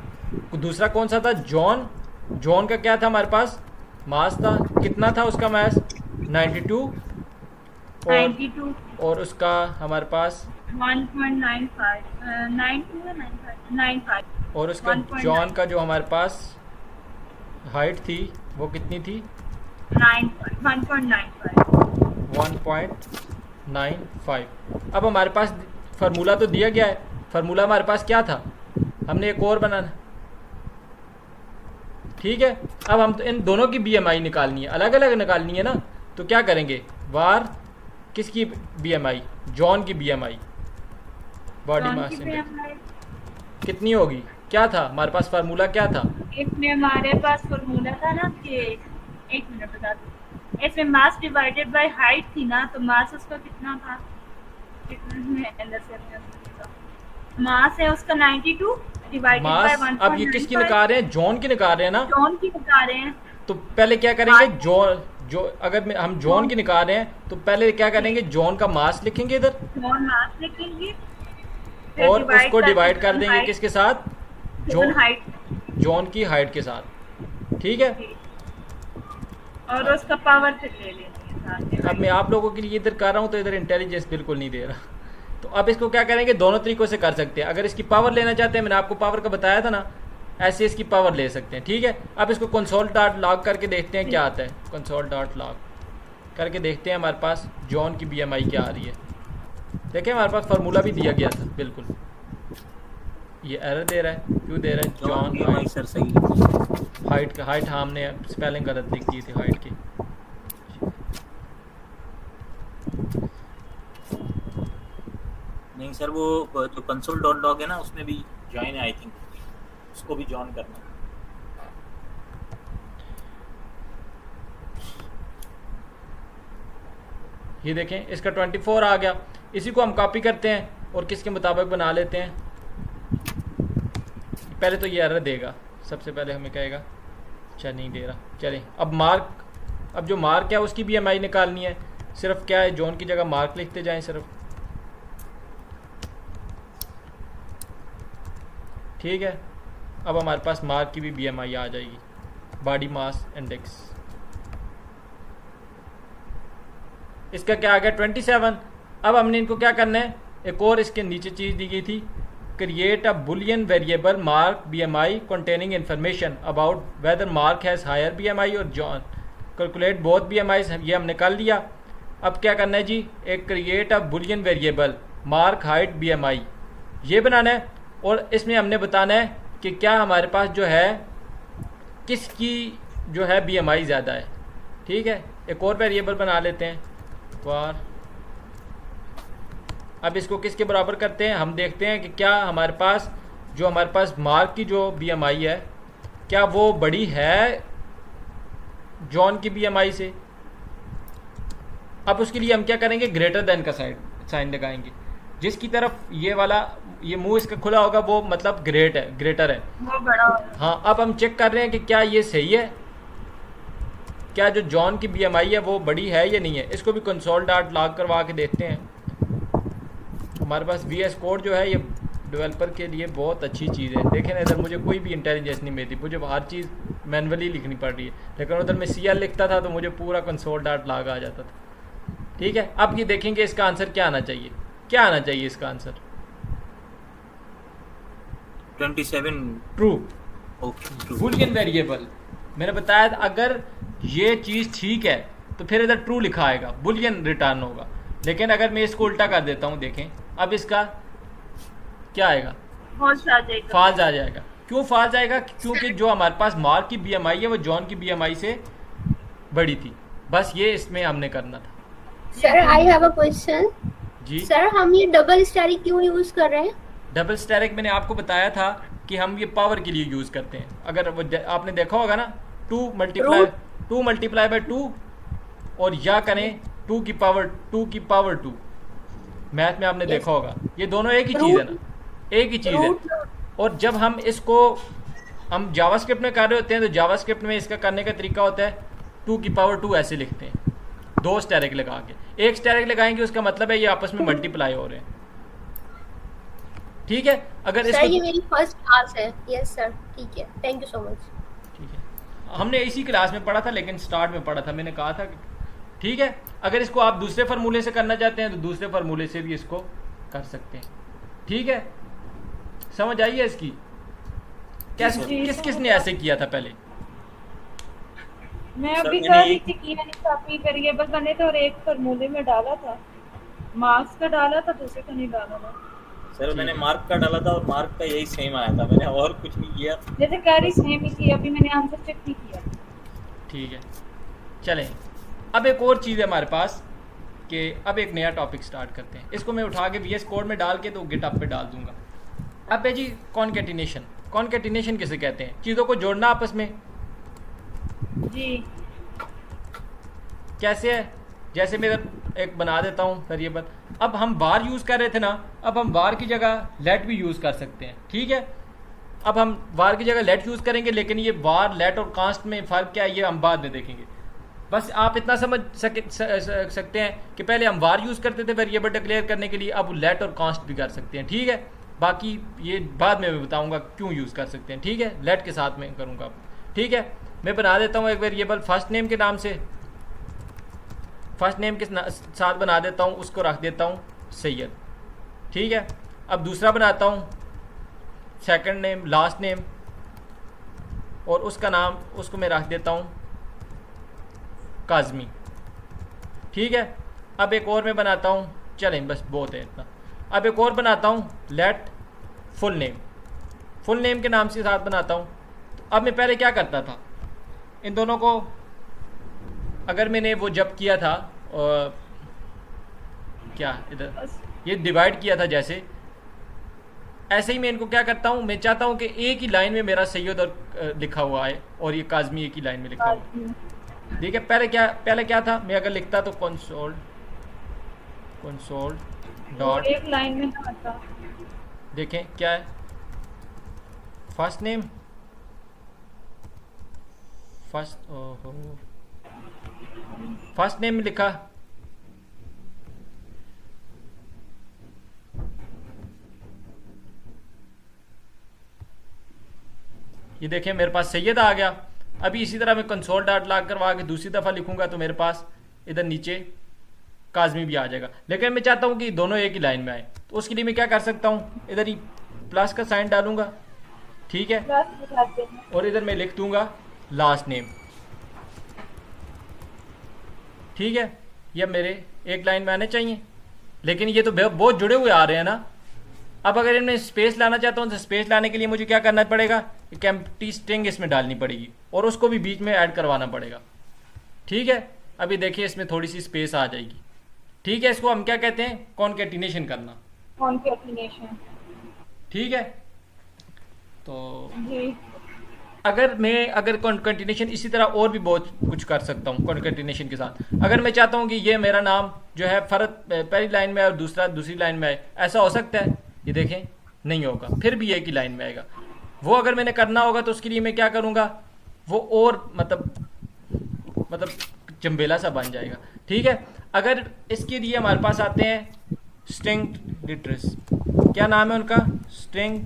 दूसरा कौन सा था, जॉन का क्या था हमारे पास, मास था, कितना था उसका मास 92 और उसका हमारे पास 1.95 और उसका जॉन का जो हमारे पास हाइट थी वो कितनी थी 1.95। अब हमारे पास फार्मूला तो दिया गया है, फार्मूला हमारे पास क्या था, हमने एक और बनाना, ठीक है। अब हम तो इन दोनों की BMI निकालनी है, अलग अलग निकालनी है ना। तो क्या करेंगे, वार किसकी BMI, जॉन की BMI बॉडी मास इंडेक्स कितनी होगी, क्या था हमारे पास फार्मूला, क्या था इसमें हमारे पास फार्मूला था ना कि एक मिनट बता दो, इसमें मास डिवाइडेड बाय हाइट थी ना, तो मास उसका कितना था, मास है उसका 92 डिवाइडेड बाय 1.95। अब ये किसकी निकाल रहे हैं, जॉन की निकाल रहे हैं ना, जॉन की निकाल रहे हैं। तो पहले क्या करेंगे, अगर हम जॉन की निकाल रहे हैं तो पहले क्या करेंगे, जॉन का मास लिखेंगे इधर, जॉन मास लिखेंगे और उसको डिवाइड कर देंगे किसके साथ, जॉन की हाइट के साथ, ठीक है। और उसका पावर फिर ले लेंगे। अब मैं आप लोगों के लिए इधर कर रहा हूँ तो इधर इंटेलिजेंस बिल्कुल नहीं दे रहा। तो अब इसको क्या करेंगे, दोनों तरीकों से कर सकते हैं। अगर इसकी पावर लेना चाहते हैं, मैंने आपको पावर का बताया था ना, ऐसे इसकी पावर ले सकते हैं, ठीक है। अब इसको कंसोल डॉट लॉग करके देखते हैं क्या आता है, कंसोल डॉट लॉग करके देखते हैं हमारे पास जॉन की BMI क्या आ रही है। देखिए हमारे पास फार्मूला भी दिया गया था, बिल्कुल ये एरर दे रहा है, क्यों दे रहा है, जॉन सर सही हाइट हाँ हमने स्पेलिंग गलत लिख दी थी हाइट की। नहीं सर, वो जो कंसोल डॉट लॉग है ना, उसमें भी ज्वाइन है आई थिंक, उसको भी ज्वाइन करना है। ये देखें इसका 24 आ गया। इसी को हम कॉपी करते हैं और किसके मुताबिक बना लेते हैं। पहले तो ये एरर देगा, सबसे पहले हमें कहेगा, अच्छा नहीं दे रहा, चलें अब जो मार्क है उसकी BMI निकालनी है। सिर्फ क्या है, जॉन की जगह मार्क लिखते जाएं सिर्फ, ठीक है। अब हमारे पास मार्क की भी BMI आ जाएगी, बॉडी मास इंडेक्स। इसका क्या आ गया 27। अब हमने इनको क्या करना है, एक और इसके नीचे चीज़ दी गई थी, create a boolean variable Mark BMI containing information about whether Mark has higher BMI और जॉन कैलकुलेट बोथ BMIs, ये हमने कर लिया। अब क्या करना है जी, एक create a boolean variable mark height BMI ये बनाना है, और इसमें हमने बताना है कि क्या हमारे पास जो है किसकी जो है BMI ज़्यादा है, ठीक है। एक और वेरिएबल बना लेते हैं वार। अब इसको किसके बराबर करते हैं, हम देखते हैं कि क्या हमारे पास मार्क की जो BMI है क्या वो बड़ी है जॉन की BMI से। अब उसके लिए हम क्या करेंगे, ग्रेटर देन का साइन लगाएंगे, जिसकी तरफ ये मुंह इसका खुला होगा वो मतलब ग्रेटर है, वो बड़ा होगा। हाँ। अब हम चेक कर रहे हैं कि क्या ये सही है, क्या जो जॉन की BMI है वो बड़ी है या नहीं है। इसको भी कंसोल डॉट लॉग करवा के देखते हैं। हमारे पास VS कोड जो है ये डेवलपर के लिए बहुत अच्छी चीज़ है। देखें ना, इधर मुझे कोई भी इंटेलिजेंस नहीं मिलती, मुझे हर चीज़ मैनुअली लिखनी पड़ रही है, लेकिन उधर मैं CL लिखता था तो मुझे पूरा कंसोल डॉट लॉग आ जाता था, ठीक है। अब ये देखेंगे इसका आंसर क्या आना चाहिए, इसका answer 27 true. Okay, Boolean variable मैंने बताया था, अगर ये चीज़ ठीक है तो फिर इधर ट्रू लिखा आएगा, बुलियन रिटर्न होगा। लेकिन अगर मैं इसको उल्टा कर देता हूँ, देखें अब इसका क्या आएगा, फॉल्स आ जाएगा। फॉल्स आ जाएगा। क्यों फॉल्स आएगा? क्योंकि जो हमारे पास मार्क की बीएमआई है वो जॉन की बीएमआई से बड़ी थी। बस ये इसमें हमने करना था। Sir I have a question. जी सर हम ये डबल स्टैरिक क्यों यूज कर रहे हैं? डबल स्टैरिक मैंने आपको बताया था कि हम ये पावर के लिए यूज़ करते हैं। अगर वो आपने देखा होगा ना, 2 मल्टीप्लाई बाय 2, और या करें 2 की पावर 2। मैथ में आपने देखा होगा, ये दोनों एक ही चीज़ है ना, एक ही चीज़ है। और जब हम इसको हम जावास्क्रिप्ट में कर रहे होते हैं तो जावास्क्रिप्ट में इसका करने का तरीका होता है 2 की पावर 2 ऐसे लिखते हैं, 2 स्टैरिक लगा के। एक स्टैरिक लगाएंगे उसका मतलब है ये आपस में मल्टीप्लाई हो रहे हैं। ठीक है, अगर सर इसको ये मेरी फर्स्ट क्लास है। यस सर, ठीक है, थैंक यू सो मच। ठीक है, हमने इसी क्लास में पढ़ा था, लेकिन स्टार्ट में पढ़ा था, मैंने कहा था कि ठीक है। अगर इसको आप दूसरे फार्मूले से करना चाहते हैं तो दूसरे फार्मूले से भी इसको कर सकते हैं। ठीक है, समझ आई है इसकी? कैसे, किस किस ने ऐसे किया था पहले? मैं सर, अभी मैंने कर रही एक- थी कि मैंने काफी वेरिएबल बने थे और एक फार्मूले में डाला था, मार्क्स का डाला था, दूसरे का नहीं डाला था। सर मैंने मार्क का डाला था और मार्क का यही सेम आया था, मैंने और कुछ नहीं किया। जैसे कह रही सेम ही थी, अभी मैंने आंसर चेक नहीं किया। ठीक है, चलें। अब एक और चीज़ है हमारे पास कि अब एक नया टॉपिक स्टार्ट करते हैं। इसको मैं उठा के VS कोड में डाल के तो गिटहब पे डाल दूंगा। अब है जी कॉन्केटिनेशन। कॉन्केटिनेशन किसे कहते हैं? चीज़ों को जोड़ना आपस में। जी कैसे है? जैसे मैं एक बना देता हूँ वेरिएबल। अब हम बार यूज़ कर रहे थे ना, अब हम बार की जगह लेट भी यूज़ कर सकते हैं। ठीक है, अब हम बार की जगह लेट यूज़ करेंगे, लेकिन ये बार, लेट और कांस्ट में फ़र्क क्या है ये हम बाद में देखेंगे। बस आप इतना समझ सकते हैं कि पहले हम बार यूज़ करते थे वेरिएबल डिक्लेयर करने के लिए, अब लेट और कांस्ट भी कर सकते हैं। ठीक है, बाकी ये बाद में मैं बताऊँगा क्यों यूज़ कर सकते हैं। ठीक है, लेट के साथ में करूँगा। ठीक है, मैं बना देता हूँ एक वेरिएबल फर्स्ट नेम के नाम से, फर्स्ट नेम के साथ बना देता हूँ, उसको रख देता हूँ सैयद। ठीक है, अब दूसरा बनाता हूँ सेकंड नेम, लास्ट नेम, और उसका नाम उसको मैं रख देता हूँ काजमी। ठीक है, अब एक और मैं बनाता हूँ, चलें बस बहुत है इतना। अब एक और बनाता हूँ let full name, full name के नाम से साथ बनाता हूँ। तो अब मैं पहले क्या करता था, इन दोनों को अगर मैंने वो जब किया था क्या इधर ये डिवाइड किया था, जैसे ऐसे ही मैं इनको क्या करता हूँ, मैं चाहता हूँ कि एक ही लाइन में मेरा सैयद और लिखा हुआ है और ये काजमी एक ही लाइन में लिखा हुआ है। ठीक है, पहले क्या था, मैं अगर लिखता तो कंसोल डॉट, एक लाइन में ना था। देखें क्या है, फर्स्ट नेम, फर्स्ट नेम लिखा, ये देखें मेरे पास सैयद आ गया। अभी इसी तरह मैं कंसोल डॉट लॉग करवा के दूसरी दफ़ा लिखूंगा तो मेरे पास इधर नीचे काजमी भी आ जाएगा। लेकिन मैं चाहता हूँ कि दोनों एक ही लाइन में आए, तो उसके लिए मैं क्या कर सकता हूँ, इधर ही प्लस का साइन डालूंगा। ठीक है, और इधर मैं लिख दूंगा लास्ट नेम। ठीक है, ये मेरे एक लाइन में आने चाहिए, लेकिन ये तो बहुत जुड़े हुए आ रहे हैं ना। अब अगर इनमें स्पेस लाना चाहता हूँ तो स्पेस लाने के लिए मुझे क्या करना पड़ेगा, एक एम्प्टी स्ट्रिंग इसमें डालनी पड़ेगी और उसको भी बीच में ऐड करवाना पड़ेगा। ठीक है, अभी देखिए इसमें थोड़ी सी स्पेस आ जाएगी। ठीक है, इसको हम क्या कहते हैं, कॉन्केटिनेशन करना। कॉन्केटिनेशन। ठीक है, तो जी अगर कॉन्केटिनेशन इसी तरह और भी बहुत कुछ कर सकता हूँ कॉन्केटिनेशन के साथ। अगर मैं चाहता हूँ कि ये मेरा नाम जो है फर्क पहली लाइन में और दूसरी लाइन में आए, ऐसा हो सकता है? ये देखें नहीं होगा, फिर भी एक ही लाइन में आएगा। वो अगर मैंने करना होगा तो उसके लिए मैं क्या करूँगा, वो और मतलब चंबेला सा बन जाएगा। ठीक है, अगर इसके लिए हमारे पास आते हैं स्ट्रिंग लिटरेस, क्या नाम है उनका, स्ट्रिंग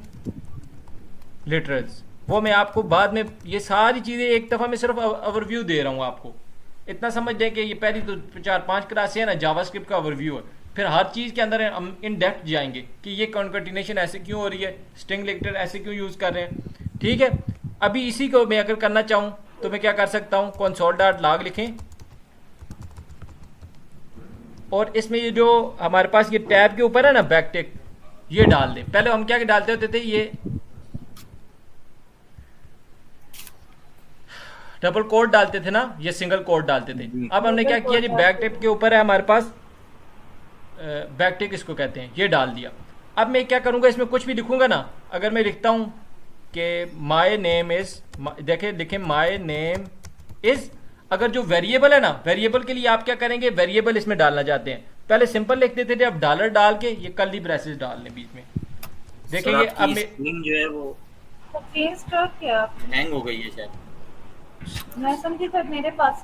लिटरेस। वो मैं आपको बाद में, ये सारी चीज़ें एक दफ़ा मैं सिर्फ ओवरव्यू दे रहा हूँ आपको। इतना समझ लें कि ये पहली तो 4-5 क्लासें है ना, जावास्क्रिप्ट का ओवरव्यू है, फिर हर चीज़ के अंदर हम इन डेप्थ जाएंगे कि ये कॉन्केटिनेशन ऐसे क्यों हो रही है, स्ट्रिंग लिटरेस ऐसे क्यों यूज़ कर रहे हैं। ठीक है, अभी इसी को मैं अगर करना चाहूँ तो मैं क्या कर सकता हूँ, कंसोल डॉट लॉग लिखें और इसमें ये जो हमारे पास ये टैब के ऊपर है ना बैकटिक, ये डाल दें। पहले हम क्या डालते होते थे, ये डबल कोट डालते थे ना, ये सिंगल कोट डालते थे। अब हमने क्या किया, जी बैक टिक के ऊपर है हमारे पास, बैक टिक इसको कहते हैं, ये डाल दिया। अब मैं क्या करूँगा, इसमें कुछ भी लिखूंगा ना, अगर मैं लिखता हूँ कि माई नेम इज़, देखें लिखें माई नेम इज़, अगर जो वेरिएबल है ना, वेरिएबल के लिए आप क्या करेंगे, वेरिएबल इसमें डालना चाहते हैं, पहले सिंपल लिख देते थे, अब डॉलर डाल के ये कर्ली ब्रेसेस डाल लें बीच में। देखेंगे अब स्क्रीन जो है वो स्क्रीन स्टोर किया हैंग हो गई है शायद। मैं समझी सर मेरे पास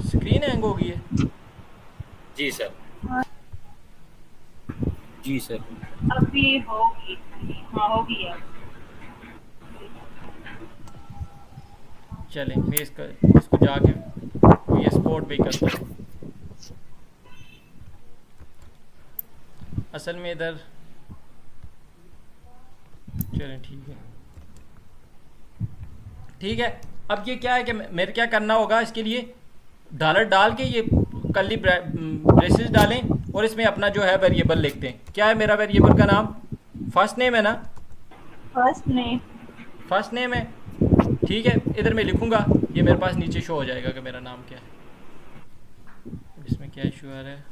स्क्रीन हैंग हो गई है। जी सर। जी सर। अभी होगी, हाँ होगी है। चलें मैं इसको जाके ये स्पोर्ट भी करता हूँ। असल में इधर चलें ठीक है। अब ये क्या है कि मेरे क्या करना होगा, इसके लिए डॉलर डाल के ये कर्ली ब्रेसेस डालें और इसमें अपना जो है वेरिएबल लिखते हैं। क्या है मेरा वेरिएबल का नाम, फर्स्ट नेम है ना, फर्स्ट नेम है, ठीक है। इधर मैं लिखूंगा, ये मेरे पास नीचे शो हो जाएगा कि मेरा नाम क्या है। इसमें क्या इशू आ रहा है,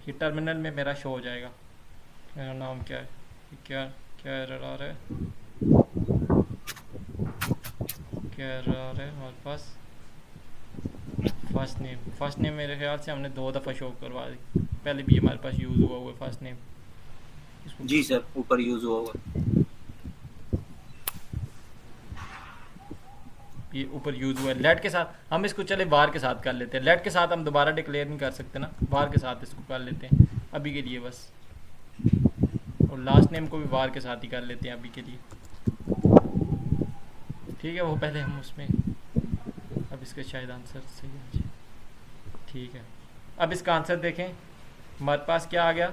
ये टर्मिनल में मेरा शो हो जाएगा मेरा नाम क्या है। क्या क्या एरर आ रहा है, क्या एरर आ रहा है हमारे पास। फर्स्ट नेम मेरे ख्याल से हमने 2 दफ़ा शो करवा दी, पहले भी हमारे पास यूज़ हुआ हुआ फर्स्ट नेम। जी सर, ऊपर यूज़ हुआ होगा, ये ऊपर यूज़ हुआ है लेट के साथ। हम इसको चले वार के साथ कर लेते हैं, लेट के साथ हम दोबारा डिक्लेयर नहीं कर सकते ना, वार के साथ इसको कर लेते हैं अभी के लिए बस। और लास्ट नेम को भी वार के साथ ही कर लेते हैं अभी के लिए, ठीक है। वो पहले हम उसमें, अब इसका शायद आंसर सही है, ठीक है। अब इसका आंसर देखें, हमारे पास क्या आ गया,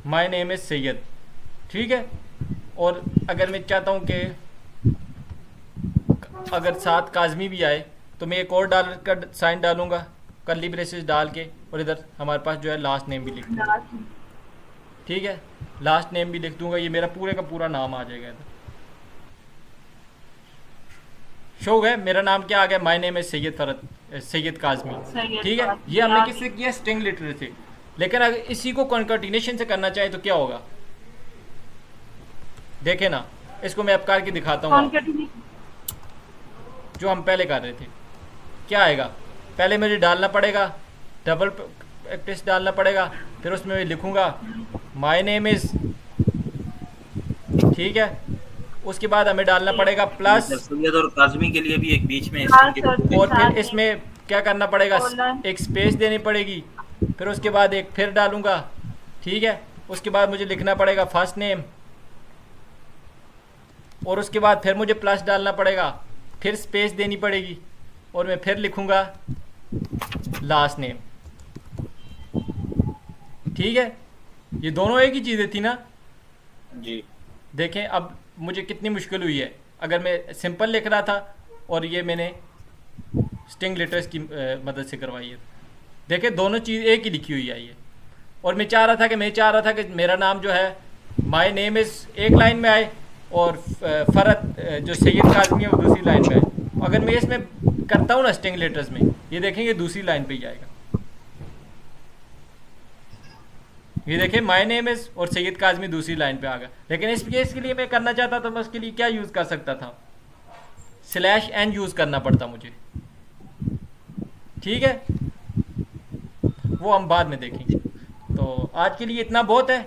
माय नेम इज़ सैयद, ठीक है। और अगर मैं चाहता हूँ कि अगर साथ काज़मी भी आए तो मैं एक और डॉलर का साइन डालूंगा कर्ली ब्रेसेस डाल के, और इधर हमारे पास जो है लास्ट नेम भी लिख दूँगा, ठीक है। लास्ट नेम भी लिख दूंगा, ये मेरा पूरे का पूरा नाम आ जाएगा इधर। शो है मेरा नाम क्या आ गया, my name is Syed Kazmi, ठीक है। ये हमने किससे किया, स्ट्रिंग लेटर से। लेकिन अगर इसी को कॉन्कर्टिनेशन से करना चाहे तो क्या होगा, देखे ना, इसको मैं अब करके दिखाता हूँ जो हम पहले कर रहे थे। क्या आएगा, पहले मुझे डालना पड़ेगा, डबल प्रैक्टिस डालना पड़ेगा, फिर उसमें मैं लिखूँगा माय नेम इज़, ठीक है। उसके बाद हमें डालना पड़ेगा प्लस, सैयद और काज़मी के लिए भी एक बीच में, और फिर इसमें क्या करना पड़ेगा, एक स्पेस देनी पड़ेगी, फिर उसके बाद एक फिर डालूँगा, ठीक है। उसके बाद मुझे लिखना पड़ेगा फर्स्ट नेम, और उसके बाद फिर मुझे प्लस डालना पड़ेगा, फिर स्पेस देनी पड़ेगी, और मैं फिर लिखूँगा लास्ट नेम, ठीक है। ये दोनों एक ही चीज़ें थी ना जी। देखें अब मुझे कितनी मुश्किल हुई है, अगर मैं सिंपल लिख रहा था और ये मैंने स्ट्रिंग लेटर्स की मदद से करवाई है। देखें दोनों चीज़ एक ही लिखी हुई है ये, और मैं चाह रहा था कि मेरा नाम जो है माय नेम इज़ एक लाइन में आए, और फ़रत जो सैयद काज़मी है वो दूसरी लाइन पे आए। अगर मैं इसमें करता हूँ ना स्ट्रिंग लेटर्स में, ये देखेंगे दूसरी लाइन पे ही आएगा। ये देखें माय नेम इज़ और सैयद काज़मी दूसरी लाइन पे आ गया। लेकिन इस केस के लिए मैं करना चाहता तो मैं उसके लिए क्या यूज़ कर सकता था, /n यूज़ करना पड़ता मुझे, ठीक है। वो हम बाद में देखेंगे। तो आज के लिए इतना बहुत है,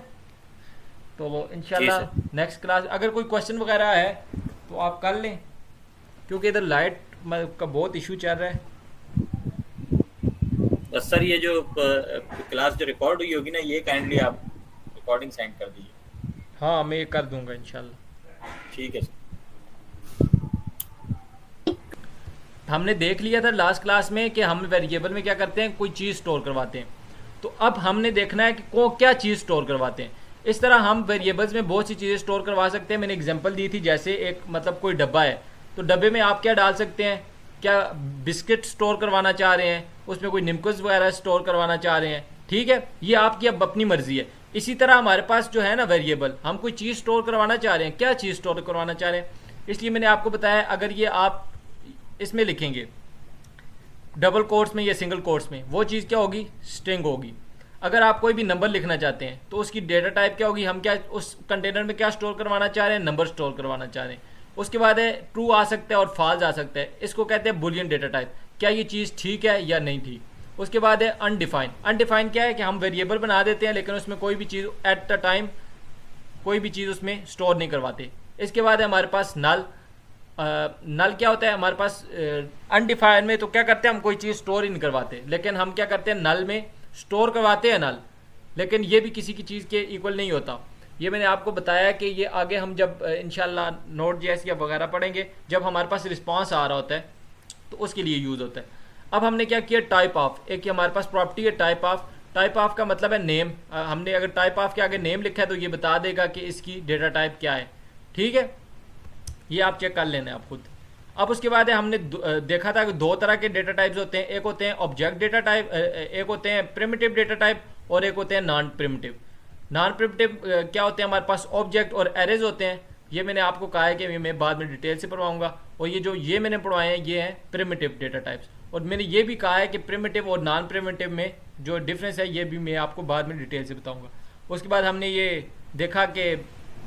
तो इंशाल्लाह नेक्स्ट क्लास अगर कोई क्वेश्चन वगैरह है तो आप कर लें, क्योंकि इधर लाइट का बहुत इशू चल रहा है। बस सर ये जो क्लास जो रिकॉर्ड हुई होगी ना, ये काइंडली आप रिकॉर्डिंग सेंड कर दीजिए। हाँ मैं कर दूंगा इंशाल्लाह, ठीक है सर। हमने देख लिया था लास्ट क्लास में कि हम वेरिएबल में क्या करते हैं, कोई चीज़ स्टोर करवाते हैं। तो अब हमने देखना है कि क्या चीज़ स्टोर करवाते हैं। इस तरह हम वेरिएबल्स में बहुत सी चीज़ें स्टोर करवा सकते हैं। मैंने एग्जांपल दी थी, जैसे एक मतलब कोई डब्बा है, तो डब्बे में आप क्या डाल सकते हैं, क्या बिस्किट स्टोर करवाना चाह रहे हैं, उसमें कोई निमकुस वगैरह स्टोर करवाना चाह रहे हैं, ठीक है, ये आपकी अब अपनी मर्जी है। इसी तरह हमारे पास जो है ना वेरिएबल, हम कोई चीज़ स्टोर करवाना चाह रहे हैं, क्या चीज़ स्टोर करवाना चाह रहे हैं, इसलिए मैंने आपको बताया अगर ये आप इसमें लिखेंगे डबल कोट्स में या सिंगल कोट्स में, वो चीज़ क्या होगी, स्ट्रिंग होगी। अगर आप कोई भी नंबर लिखना चाहते हैं तो उसकी डेटा टाइप क्या होगी, हम क्या उस कंटेनर में क्या स्टोर करवाना चाह रहे हैं, नंबर स्टोर करवाना चाह रहे हैं। उसके बाद है ट्रू आ सकता है और फॉल्स आ सकता है, इसको कहते हैं बुलियन डेटा टाइप, क्या ये चीज़ ठीक है या नहीं ठीक। उसके बाद है अनडिफाइन। अनडिफाइन क्या है कि हम वेरिएबल बना देते हैं लेकिन उसमें कोई भी चीज़ एट द टाइम कोई भी चीज़ उसमें स्टोर नहीं करवाते। इसके बाद है हमारे पास नल। नल क्या होता है हमारे पास अनडिफाइन में, तो क्या करते हैं हम कोई चीज़ स्टोर ही नहीं करवाते, लेकिन हम क्या करते हैं नल में स्टोर करवाते हैं नल, लेकिन ये भी किसी की चीज़ के इक्वल नहीं होता। ये मैंने आपको बताया कि ये आगे हम जब इंशाल्लाह Node.js या वगैरह पढ़ेंगे, जब हमारे पास रिस्पांस आ रहा होता है तो उसके लिए यूज़ होता है। अब हमने क्या किया, टाइप ऑफ, एक हमारे पास प्रॉपर्टी है टाइप ऑफ। टाइप ऑफ का मतलब है नेम। हमने अगर टाइप ऑफ के आगे नेम लिखा है तो ये बता देगा कि इसकी डेटा टाइप क्या है, ठीक है, ये आप चेक कर लेना आप खुद। अब उसके बाद है हमने देखा था कि दो तरह के डेटा टाइप्स होते हैं, एक होते हैं ऑब्जेक्ट डेटा टाइप, एक होते हैं प्रिमिटिव डेटा टाइप और एक होते हैं नॉन प्रिमिटिव। नॉन प्रिमिटिव क्या होते हैं, हमारे पास ऑब्जेक्ट और एरेज होते हैं। ये मैंने आपको कहा है कि मैं बाद में डिटेल से पढ़वाऊंगा, और ये जो ये मैंने पढ़वाए हैं ये हैं प्रिमिटिव डेटा टाइप्स। और मैंने ये भी कहा है कि प्रिमिटिव और नॉन प्रिमिटिव में जो डिफरेंस है ये भी मैं आपको बाद में डिटेल से बताऊँगा। उसके बाद हमने ये देखा कि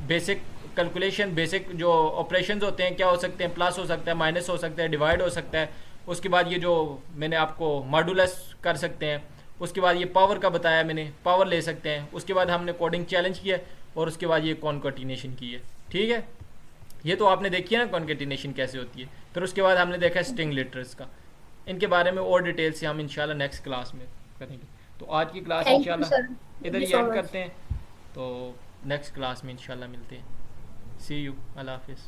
बेसिक कैलकुलेशन, बेसिक जो ऑपरेशंस होते हैं क्या हो सकते हैं, प्लस हो सकता है, माइनस हो सकता है, डिवाइड हो सकता है। उसके बाद ये जो मैंने आपको मॉडुलस कर सकते हैं। उसके बाद ये पावर का बताया मैंने, पावर ले सकते हैं। उसके बाद हमने कोडिंग चैलेंज किया और उसके बाद ये कॉन्केटिनेशन की है, ठीक है। ये तो आपने देखी है ना कॉन्केटिनेशन कैसे होती है। फिर उसके बाद हमने देखा स्ट्रिंग लिटर्स का। इनके बारे में और डिटेल से हम इंशाल्लाह नेक्स्ट क्लास में करेंगे। तो आज की क्लास इंशाल्लाह इधर ही एंड करते हैं, तो नेक्स्ट क्लास में इंशाल्लाह मिलते हैं। सी यू, अल्लाह हाफिज़।